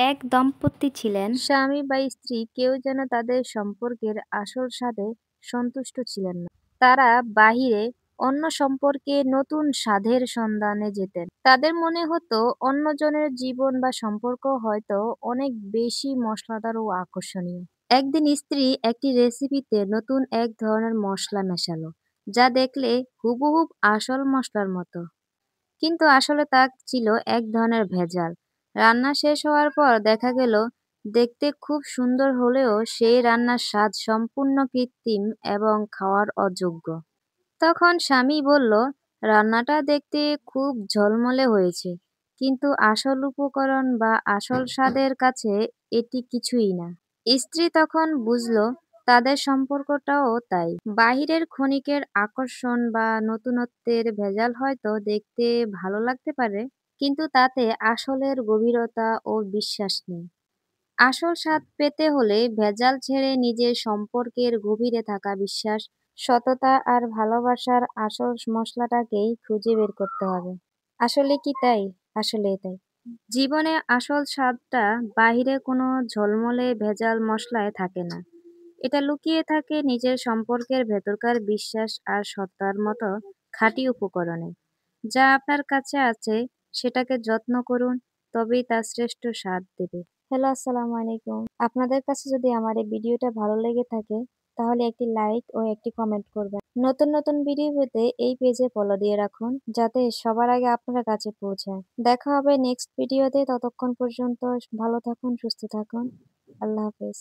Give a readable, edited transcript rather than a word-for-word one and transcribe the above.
এক দম্পতি ছিলেন। স্বামী বা স্ত্রী কেউ যেন তাদের সম্পর্কের আসল স্বাদে সন্তুষ্ট ছিলেন না। তারা বাহিরে অন্য সম্পর্কে নতুন স্বাদের সন্ধানে যেতেন। তাদের মনে হতো অন্যজনের জীবন বা সম্পর্ক হয়তো অনেক বেশি মশলাদার ও আকর্ষণীয়। একদিন স্ত্রী একটি রেসিপিতে নতুন এক ধরনের মশলা মেশালো, যা দেখলে হুবহুব আসল মশলার মতো। কিন্তু আসলে তা ছিল এক ধরনের ভেজাল। রান্না শেষ হওয়ার পর দেখা গেল দেখতে খুব সুন্দর হলেও সেই রান্নার স্বাদ সম্পূর্ণ কৃত্রিম এবং খাওয়ার অযোগ্য। তখন স্বামী বলল, রান্নাটা দেখতে খুব ঝলমলে হয়েছে, কিন্তু আসল উপকরণ বা আসল স্বাদের কাছে এটি কিছুই না। স্ত্রী তখন বুঝল তাদের সম্পর্কটাও তাই। বাহিরের ক্ষণিকের আকর্ষণ বা নতুনত্বের ভেজাল হয়তো দেখতে ভালো লাগতে পারে, কিন্তু তাতে আসলের গভীরতা ও বিশ্বাস নেই। আসল স্বাদ পেতে হলে ভেজাল ছেড়ে নিজের সম্পর্কের গভীরে থাকা বিশ্বাস, সততা আর ভালোবাসার আসল মশলাটাকেই খুঁজে বের করতে হবে। আসলে কি তাই? আসলেই তাই। জীবনে আসল স্বাদটা বাহিরে কোনো ঝলমলে ভেজাল মসলায় থাকে না। এটা লুকিয়ে থাকে নিজের সম্পর্কের ভেতরকার বিশ্বাস আর সত্তার মতো খাঁটি উপকরণে। যা আপনার কাছে আছে সেটাকে যত্ন করুন, তবেই তার শ্রেষ্ঠ স্বাদ দেবে। হ্যালো, আসসালামু আলাইকুম। আপনাদের কাছে যদি আমার এই ভিডিওটা ভালো লেগে থাকে তাহলে একটি লাইক ও একটি কমেন্ট করবেন। নতুন নতুন ভিডিও পেতে এই পেজে ফলো দিয়ে রাখুন, যাতে সবার আগে আপনার কাছে পৌঁছায়। দেখা হবে নেক্সট ভিডিওতে। ততক্ষণ পর্যন্ত ভালো থাকুন, সুস্থ থাকুন। আল্লাহ হাফেজ।